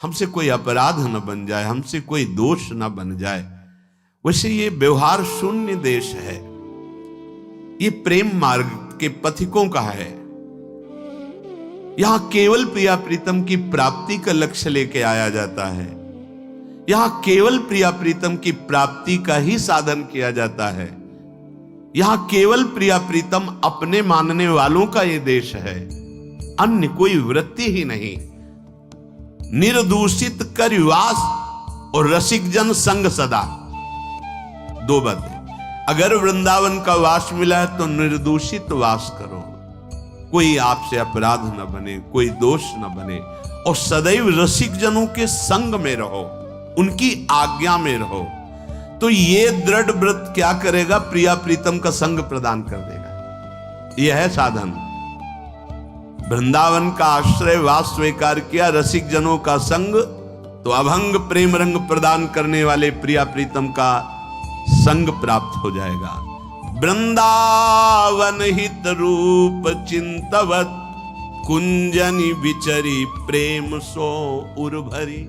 हमसे कोई अपराध न बन जाए, हमसे कोई दोष न बन जाए। वैसे ये व्यवहार शून्य देश है, ये प्रेम मार्ग के पथिकों का है। यहां केवल प्रिया प्रीतम की प्राप्ति का लक्ष्य लेके आया जाता है, यहां केवल प्रिया प्रीतम की प्राप्ति का ही साधन किया जाता है, यहां केवल प्रिया प्रीतम अपने मानने वालों का ये देश है, अन्य कोई वृत्ति ही नहीं। निर्दूषित कर वास और रसिक जन संग सदा, दो बातें। अगर वृंदावन का वास मिला है तो निर्दूषित वास करो, कोई आपसे अपराध न बने, कोई दोष न बने, और सदैव रसिक जनों के संग में रहो, उनकी आज्ञा में रहो। तो ये दृढ़ व्रत क्या करेगा? प्रिया प्रीतम का संग प्रदान कर देगा। यह है साधन। वृंदावन का आश्रय वास स्वीकार किया, रसिक जनों का संग, तो अभंग प्रेम रंग प्रदान करने वाले प्रिया प्रीतम का संग प्राप्त हो जाएगा। वृंदावन हित रूप चिंतवत कुंजनी विचरी प्रेम सो उर्भरी।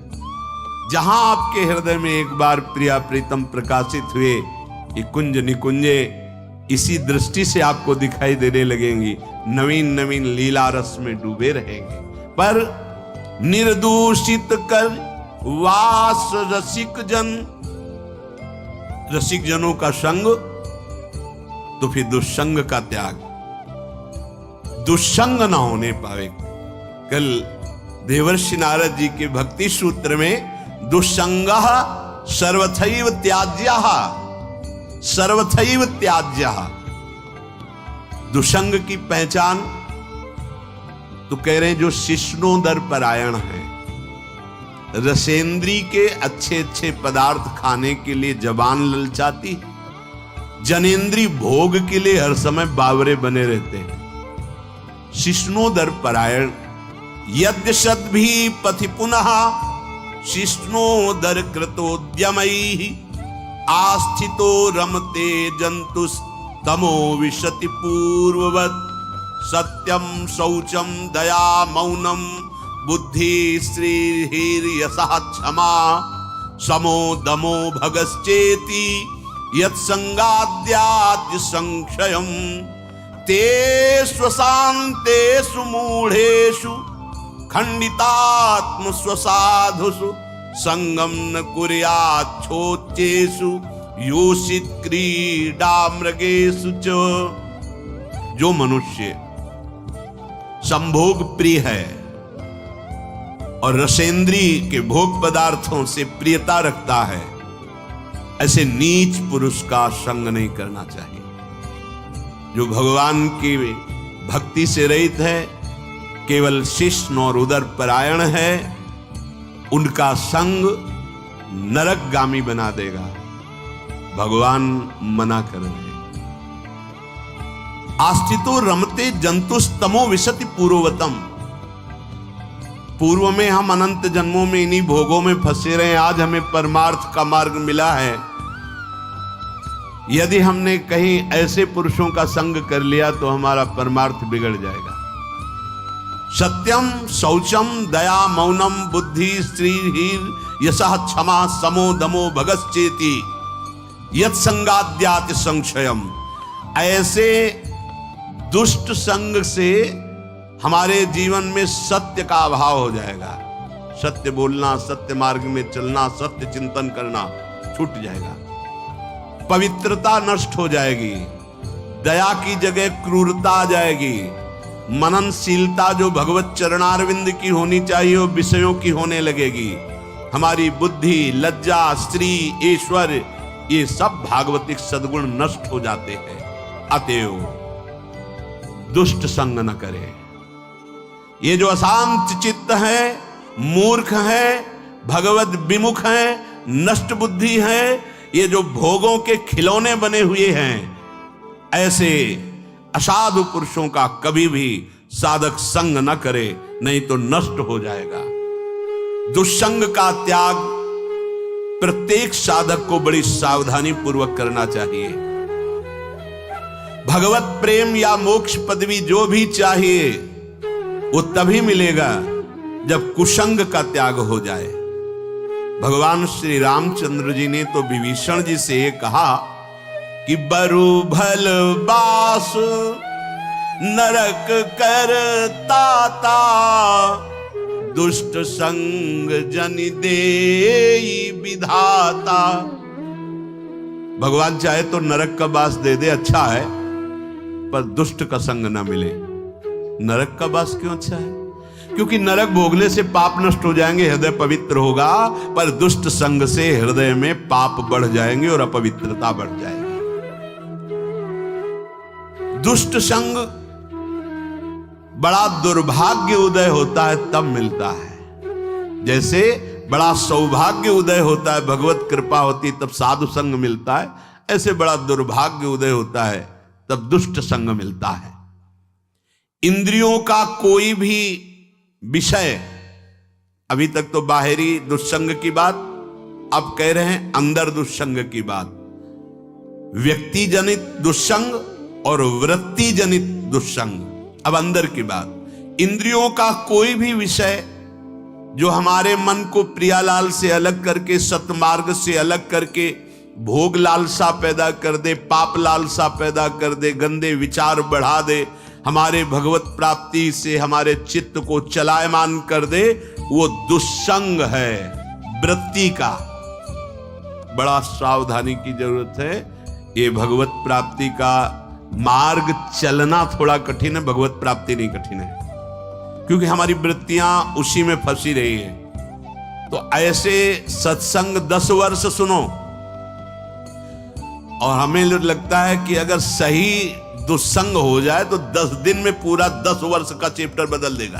जहां आपके हृदय में एक बार प्रिया प्रीतम प्रकाशित हुए, ये कुंज निकुंजे इसी दृष्टि से आपको दिखाई देने लगेंगी, नवीन नवीन लीला रस में डूबे रहेंगे। पर निर्दूषित कर वास रसिक जन, रसिक जनों का संग, तो फिर दुष्संग का त्याग, दुष्संग ना होने पावे। कल देवर्षि नारद जी के भक्ति सूत्र में दुष्संगः सर्वथैव त्याज्यः, सर्वथैव त्याज्यः, दुष्संग की पहचान तो कह रहे हैं जो शिष्णोदर परायण है, रसेंद्री के अच्छे अच्छे पदार्थ खाने के लिए जबान ललचाती, जनेन्द्री भोग के लिए हर समय बावरे बने रहते हैं। शिष्णोदर परायण यद्यशद भी पथि पुनः शिष्णोदर कृतोद्यमैः आस्थितो रमते जंतुस्तमो विशति पूर्ववत् सत्यम शौचम दया मौनम बुद्धि श्रीर्यशः क्षमा समो दमो भगश्चेति यत्संगाद्याद्य संक्षयम तेषु शान्तेषु मूढ़ेषु खंडितात्म स्वसाधुषु संगम न कुर्याच्छोच्चेषु योषित क्रीडा मृगेषु च। जो मनुष्य संभोग प्रिय है और रसेंद्री के भोग पदार्थों से प्रियता रखता है, ऐसे नीच पुरुष का संग नहीं करना चाहिए। जो भगवान की भक्ति से रहित है, केवल शिष्ण और उदर परायण है, उनका संग नरकगामी बना देगा। भगवान मना कर रहे हैं। आस्थितो रमते जंतुस्तमो विशति पूर्ववतम। पूर्व में हम अनंत जन्मों में इन्हीं भोगों में फंसे रहे, आज हमें परमार्थ का मार्ग मिला है। यदि हमने कहीं ऐसे पुरुषों का संग कर लिया तो हमारा परमार्थ बिगड़ जाएगा। सत्यम शौचम दया मौनम बुद्धि श्रीर् यशः क्षमा समो दमो भगश्चेति यत्संगाद्यात् संक्षयम। ऐसे दुष्ट संग से हमारे जीवन में सत्य का अभाव हो जाएगा। सत्य बोलना, सत्य मार्ग में चलना, सत्य चिंतन करना छूट जाएगा। पवित्रता नष्ट हो जाएगी, दया की जगह क्रूरता आ जाएगी। मननशीलता जो भगवत चरणारविंद की होनी चाहिए वो विषयों की होने लगेगी। हमारी बुद्धि, लज्जा, स्त्री, ईश्वर, ये सब भागवतिक सद्गुण नष्ट हो जाते हैं। अतएव दुष्ट संग न करे। ये जो अशांत चित्त है, मूर्ख है, भगवत विमुख है, नष्ट बुद्धि है, ये जो भोगों के खिलौने बने हुए हैं, ऐसे असाधु पुरुषों का कभी भी साधक संग न करे, नहीं तो नष्ट हो जाएगा। दुष्संग का त्याग प्रत्येक साधक को बड़ी सावधानी पूर्वक करना चाहिए। भगवत प्रेम या मोक्ष पदवी जो भी चाहिए वो तभी मिलेगा जब कुसंग का त्याग हो जाए। भगवान श्री रामचंद्र जी ने तो विभीषण जी से कहा कि बरु भल बास नरक कर ताता, दुष्ट संग जन देई विधाता। भगवान चाहे तो नरक का वास दे दे, अच्छा है, पर दुष्ट का संग ना मिले। नरक का वास क्यों अच्छा है? क्योंकि नरक भोगने से पाप नष्ट हो जाएंगे, हृदय पवित्र होगा, पर दुष्ट संग से हृदय में पाप बढ़ जाएंगे और अपवित्रता बढ़ जाएगी। दुष्ट संग बड़ा दुर्भाग्य उदय होता है तब मिलता है। जैसे बड़ा सौभाग्य उदय होता है, भगवत कृपा होती तब साधु संग मिलता है, ऐसे बड़ा दुर्भाग्य उदय होता है तब दुष्ट संग मिलता है। इंद्रियों का कोई भी विषय, अभी तक तो बाहरी दुष्संग की बात, अब कह रहे हैं अंदर दुष्संग की बात। व्यक्ति जनित दुष्संग और वृत्ति जनित दुष्संग, अब अंदर की बात। इंद्रियों का कोई भी विषय जो हमारे मन को प्रियालाल से अलग करके, सतमार्ग से अलग करके भोग लालसा पैदा कर दे, पाप लालसा पैदा कर दे, गंदे विचार बढ़ा दे, हमारे भगवत प्राप्ति से हमारे चित्त को चलायमान कर दे, वो दुष्संग है वृत्ति का। बड़ा सावधानी की जरूरत है। ये भगवत प्राप्ति का मार्ग चलना थोड़ा कठिन है, भगवत प्राप्ति नहीं कठिन है, क्योंकि हमारी वृत्तियां उसी में फंसी रही है। तो ऐसे सत्संग 10 वर्ष सुनो और हमें लगता है कि अगर सही दुस्संग हो जाए तो 10 दिन में पूरा 10 वर्ष का चैप्टर बदल देगा।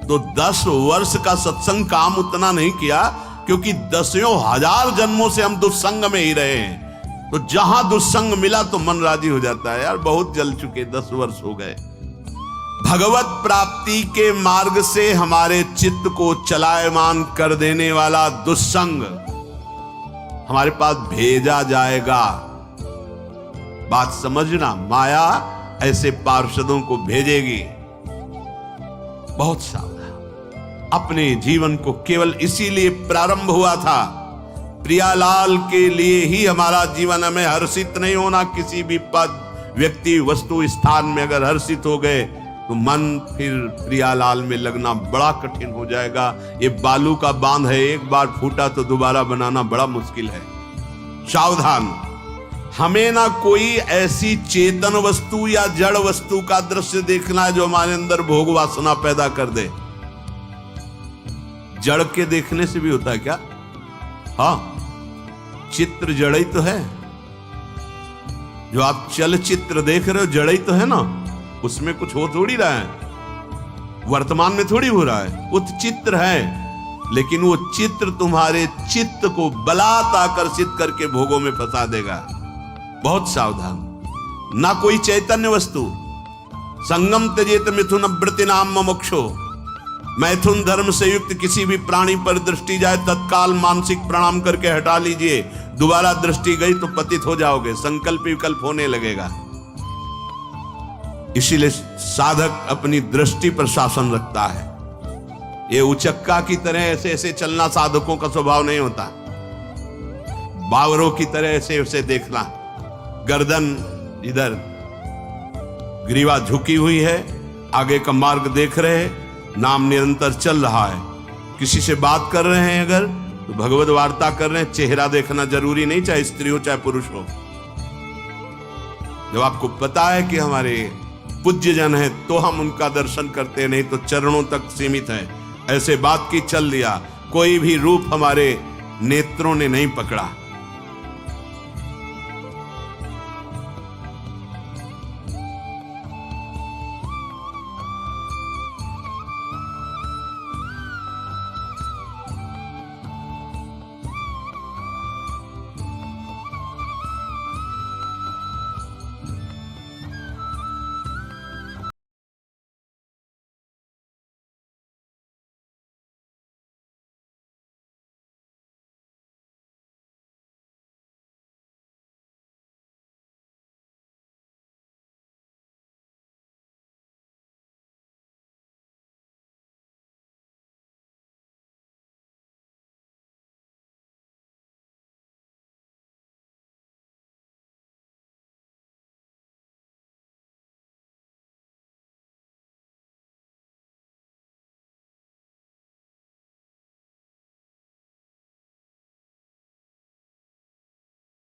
तो 10 वर्ष का सत्संग काम उतना नहीं किया, क्योंकि 10,000 जन्मों से हम दुस्संग में ही रहे हैं। तो जहां दुस्संग मिला तो मन राजी हो जाता है, यार बहुत जल चुके, 10 वर्ष हो गए। भगवत प्राप्ति के मार्ग से हमारे चित्त को चलायमान कर देने वाला दुस्संग हमारे पास भेजा जाएगा। बात समझना, माया ऐसे पार्षदों को भेजेगी। बहुत सावधान। अपने जीवन को केवल इसीलिए प्रारंभ हुआ था, प्रियालाल के लिए ही हमारा जीवन। हमें हर्षित नहीं होना किसी भी पद, व्यक्ति, वस्तु, स्थान में। अगर हर्षित हो गए तो मन फिर प्रियालाल में लगना बड़ा कठिन हो जाएगा। ये बालू का बांध है, एक बार फूटा तो दोबारा बनाना बड़ा मुश्किल है। सावधान। हमें ना कोई ऐसी चेतन वस्तु या जड़ वस्तु का दृश्य देखना है जो हमारे अंदर भोग वासना पैदा कर दे। जड़ के देखने से भी होता है क्या? हाँ, चित्र जड़ ही तो है। जो आप चलचित्र देख रहे हो जड़ ही तो है ना, उसमें कुछ हो थोड़ी रहा है, वर्तमान में थोड़ी हो रहा है, वो तो चित्र है। लेकिन वो चित्र तुम्हारे चित्त को बलात् आकर्षित करके भोगों में फंसा देगा। बहुत सावधान। ना कोई चैतन्य वस्तु। संगम त्यजेत मिथुन वृत्ति नाम मोक्षो। मैथुन धर्म से युक्त किसी भी प्राणी पर दृष्टि जाए तत्काल मानसिक प्रणाम करके हटा लीजिए। दोबारा दृष्टि गई तो पतित हो जाओगे, संकल्प विकल्प होने लगेगा। इसीलिए साधक अपनी दृष्टि पर शासन रखता है। ये उचक्का की तरह ऐसे ऐसे चलना साधकों का स्वभाव नहीं होता। बावरों की तरह ऐसे ऐसे देखना, गर्दन इधर, ग्रीवा झुकी हुई है, आगे का मार्ग देख रहे हैं, नाम निरंतर चल रहा है। किसी से बात कर रहे हैं अगर तो भगवत वार्ता कर रहे हैं, चेहरा देखना जरूरी नहीं, चाहे स्त्री हो चाहे पुरुष हो। जब आपको पता है कि हमारे पूज्य जन है तो हम उनका दर्शन करते, नहीं तो चरणों तक सीमित है। ऐसे बात की चल दिया, कोई भी रूप हमारे नेत्रों ने नहीं पकड़ा।